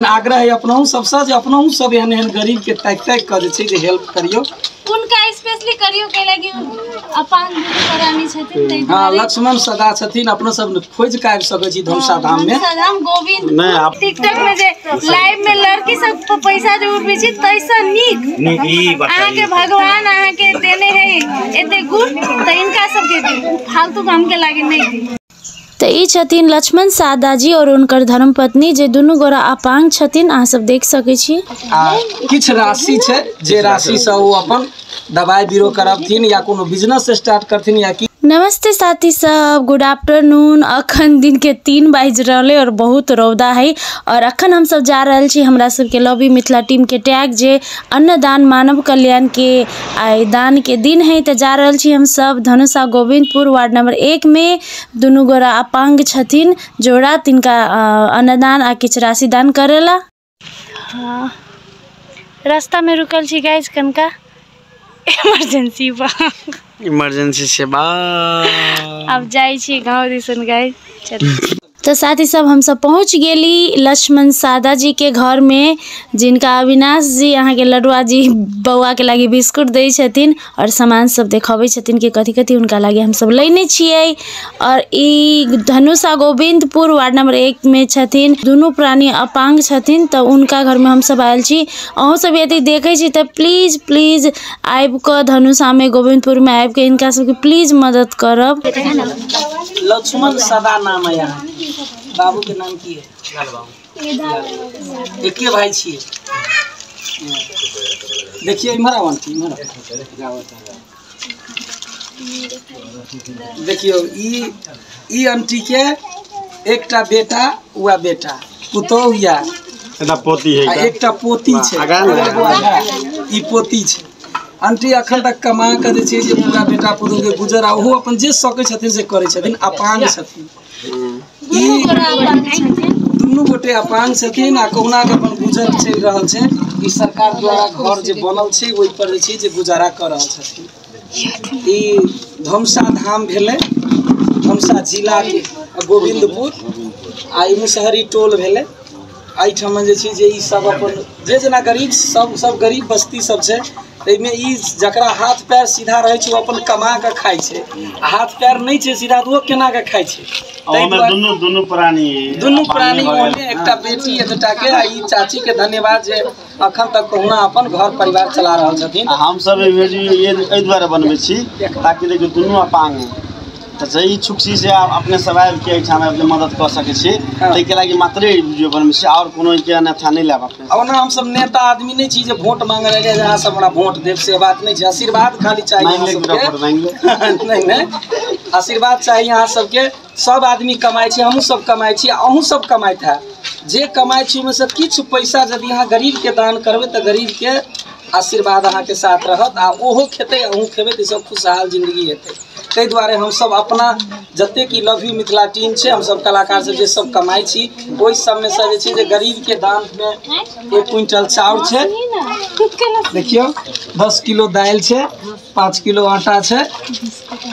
आग्रह है अपनहु सबसे जे अपनहु सब एहन एहन गरीब के तक क जे छै जे हेल्प करियो उनका स्पेशली करियो कैला कि अपांग करानी छथिन तै हां लक्ष्मण सदा छथिन अपना सब खोज के आबि सकै छी धनुषा धाम में सदाम गोविंद टिकटॉक में जे लाइव में लड़की सब पैसा जो उठबे छी तैसा नीक अहाँ के भगवान अहाँ के देने है एते गुण त इनका सब के फालतू काम के लागे नहीं दी। तो ई छथिन लक्ष्मण सादा जी और उनकर धर्मपत्नी जे दुनू गोरा अपांग छथिन अहाँ सब देख सकै छी। किछ राशि छै जे राशि से वो अपन दवाई बीरो करबथिन या कोनो बिजनेस स्टार्ट करथिन या कि। नमस्ते साथी सब, गुड आफ्टरनून। अखन दिन के 3 बज रहे और बहुत रौदा है और अखन हम सब जा रहल छी हमरा सब के लव यू मिथिला टीम के टैग जे अन्नदान मानव कल्याण के आय दान के दिन है तो जा रहल छी हम सब धनुषा गोविंदपुर वार्ड नंबर 1 में। दुनू गोरा अपांग छथिन जोड़ा तिनका अन्नदान आ किछ राशि दान करेला। हाँ रास्ता में रुकल छी गाइस कनका इमरजेंसी सेवा अब जाई छी गाँव दिसन गाइस। तो साथी सब हम सब पहुँच गेली लक्ष्मण सादा जी के घर में जिनका अविनाश जी अहाँ के लडुआ जी बउआ के लागी बिस्कुट दै छथिन और सामान सब देखाबै छथिन कि कथी कथी उनका लागी हम सब लेने छियै। और ई धनुषा गोविंदपुर वार्ड नंबर 1 में छथिन दुनू प्राणी अपांग छथिन तो उनका घर में हम सब आयल छी। अहूँ सब यदि देखे छी तो प्लीज प्लीज आबि क धनुषा में गोविंदपुर में आबि के इनका सबके प्लीज मदद करब। लक्ष्मण सदा नाम है यहाँ बाबू के नाम की है एक भाई छिए। देखिए इमहरा वांटी देखियो ई आंटी के एकटा बेटा हुआ बेटा पुतोह या पोती है एकटा पोती छै ई पोती छै। आंटी अखन तक कमा के जे छै जे पूरा बेटा पुतोह के गुजर आ ओहो अपन जे सकै छथिन से करै छथिन अपांग छथिन। ई दुनू गोटे अपांग छथिन आ कहुना के अपन गुजर चलि रहल छै। ई सरकार द्वारा घर जे बनल छै ओहि पर जे छै जे गुजारा कर रहल छथिन। ई धनुषा धाम भेलै धनुषा जिला के गोविंदपुर आ ई मुसहरी टोल भेलै। एहिठाम जे छै जे ई सब अपन जे जेना गरीब सब गरीब बस्ती सब छै में ई जकरा हाथ पैर सीधा रहे छै अपन कमा के खाय छै हाथ पैर नहीं छै सीधा तो केना के खाय छै। दुनू प्राणी में एकटा बेटी है बेटा के ई चाची के धन्यवाद जे अखन तक कहुना अपन घर परिवार चला रहल छथिन। हम सब ये एहि द्वारा बनबै छी ताकि देखियो दुनू अपांग तो सही इच्छुक से आप अपने सवाल के एठाम अपने मदद कर सके छी तै के लागि मात्रे वीडियो बनबै छी और कोनो के अन्यथा नहीं लेब। अपने ओना हम सब नेता आदमी नहीं छी जे वोट मांगे ले जहाँ सब हमरा वोट देव से बात नहीं छै। आशीर्वाद खाली चाहिए नहीं आशीर्वाद चाहिए अहाँ सबके। सब आदमी कमाई छी हमहू सब कमाई छी अहूँ सब कमाइत है जे कमाई छी में से किछ पैसा यदि अहाँ गरीब के दान करबे तो गरीब के आशीर्वाद अहाँ के साथ रहत आ ओहो खेते अहूँ खेबे तो सब खुशहाल जिंदगी हेतै। तै दुआरे हम सब अपना जते की लव यू मिथिला टीम छै हम सब कलाकार से जे सब कमाई छी ओहि सब में से जे छै जे गरीब के दान में 1 क्विंटल चाउर छै देखियो 10 किलो दाल छै 5 किलो आटा छै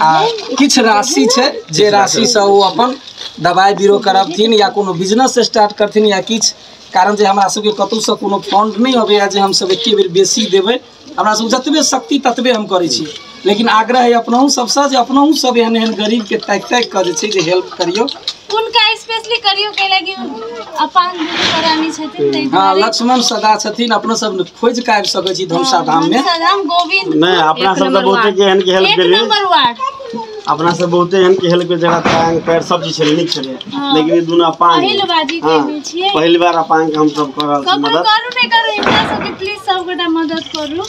आ किछ राशि छै जे राशि से वो अपन दवाई बीरो करबथिन या कोनो बिजनेस स्टार्ट करथिन या किछ कारण जे हमरा सबके कतौ से कोनो फंड नहीं होबे जे हम सब एके बेर बेसी देबै हमरा सब जतबे शक्ति ततबे हम करै छी। लेकिन आग्रह है अपनहु सबसे जे अपनहु सब एहन एहन गरीब के तक क जे छै जे हेल्प करियो उनका स्पेशली करियो कैला कि अपांग करानी छथिन तै। हां लक्ष्मण सदा छथिन अपना सब खोज के आबि सकै छी धनुषा धाम में सदाम गोविंद नहीं अपना सब तो बहुते के एहन के हेल्प करिए नंबर वार्ड अपना सब बहुते एहन के हेल्प के जगह टांग पैर सब चीज छले निक छले लेकिन दुनू अपांग पहली बार अपांग के हम सब कर रहल छी मदद करू नहीं करू इनका सब प्लीज सब गोटा मदद करू।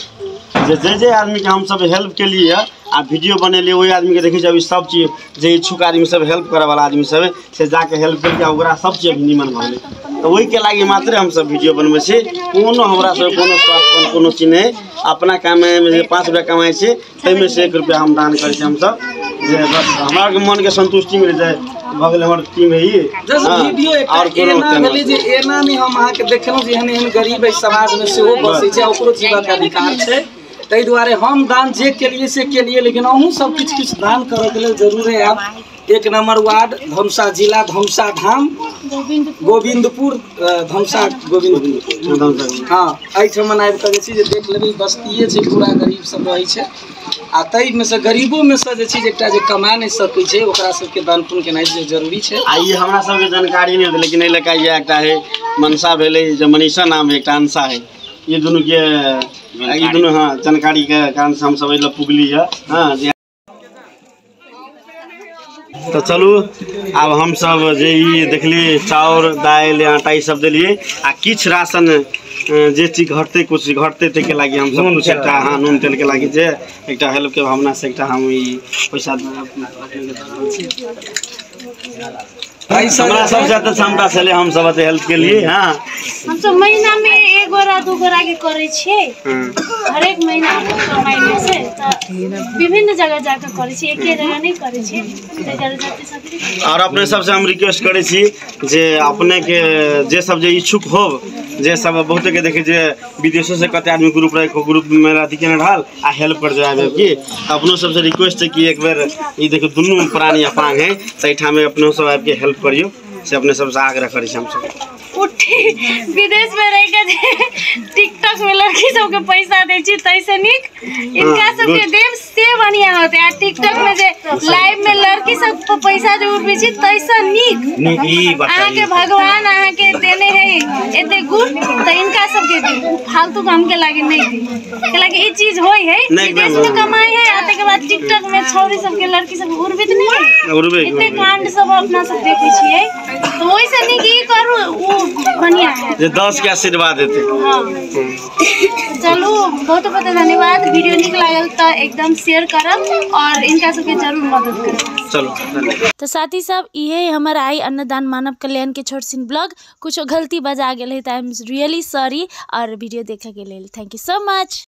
जे आदमी के हम सब हेल्प के लिए आ वीडियो बनेलिए वही आदमी के देखै छै सब चीज जे इच्छुक आदमी सब हेल्प करे वाला आदमी सब से जाके हेल्प करके ओकरा सब चीज निमन भले तो वही के लागि मात्र हम सब वीडियो बनबै छी। कोनो हमरा सब कोनो स्वार्थ कोनो चीज नहीं अपना काम में 5 रुपया कमाई छी तै में से 1 रुपया हम दान करै छी। हम सब जे बस हमरा के मन के संतुष्टि मिल जाए भगल हमर टीम है ये वीडियो और एना भेलै जे एना में हम अहाँ के देखलौ जे एहन एहन गरीब समाज में से वो बसै छै ओकरो जीवन के अधिकार छै ताहि दुआरे हम दान जे केलिए से केलिए, लेकिन अहूँ सब किछु दान करऽ के लेल जरूर है। आप 1 नंबर वार्ड धमसा जिला धमसा धाम गोविंदपुर धमसा गोविंदपुर हाँ एहिठाम आबि कऽ जे छै जे देख लेबै बस्तिये छै, पूरा गरीब सब रहै छै। आ ताहिमे से गरीबो में से जे छै एकटा जे कमा नहि सकै छै ओकरा सबके दान पुण्य केनाइ जरूरी छै। आ ये हमरा सबके जानकारी नहीं होते, लेकिन एहि लड़का ये एकटा है मनसा भेलै, जो मनीषा नाम है, एकटा अंसा है, ये दोनों के ये दोनों हाँ जानकारी के कारण से हम सब एहि पुगली है। हाँ तो चलू आब हम सब जे ई देखली चाउर दाल आटा ई सब दिलिए आ किछ राशन जे चीज घटते कुछ घटते ते के लागी हम सब कुछ एकटा हाँ नून तेल के लागी जे एकटा हेल्प के भावना से एकटा हम ई पैसा हमरा सब से क्षमता से हम सब हेल्प के लिए। हाँ हम सब महीना में 1 गोरा 2 गोरा के करे छिए, हर एक महीना कमाई में से विभिन्न जगह जाकर करे छिए, एक जगह नहीं करे छिए। और अपने सबसे हम रिक्वेस्ट करे छी जे अपने के जे सब जे इच्छुक हो, जे सब बहुते के देखे जे विदेशों से कते आदमी ग्रुप में अथी के ढाल आ हेल्प कर जाए कि अपनो सबसे रिक्वेस्ट है कि एक बार ई देखो दुनू प्राणी अपांग है तैठा में अपनो सब आबि के हेल्प करियो, से अपने सबसे आग्रह करी हम सब। उठी विदेश में रह के टिकटॉक में लड़की सबके पैसा दे छी तैसे निक इनका सबके देव से बढ़िया होते हैं। टिकटॉक में जे लाइव में लड़की सब पैसा जो उठबे छी तैसे निक आहाँ के भगवान आहाँ के देने है एते गुण त इनका सबके दी, फालतू काम के लागे नहीं दी के लागे ई चीज होय है। विदेश में कमाई है आते के बाद टिकटॉक में छौरी सबके लड़की सब उड़बित नहीं है, इतने कांड सब अपना सब देखे छिए। तो वैसे निक ई करू वो बढ़िया है जे 10 के आशीर्वाद देते। हाँ चलो बहुत बहुत धन्यवाद। वीडियो निक लागल तो एकदम शेयर करब और इनका सबके जरूर मदद करब। चलो तो साथी सब ये हमारा आई अन्नदान मानव कल्याण के छोट सिन ब्लॉग कुछ गलती बजा गेल है तो आई एम रियली सॉरी। और वीडियो देखे के लिए थैंक यू सो मच।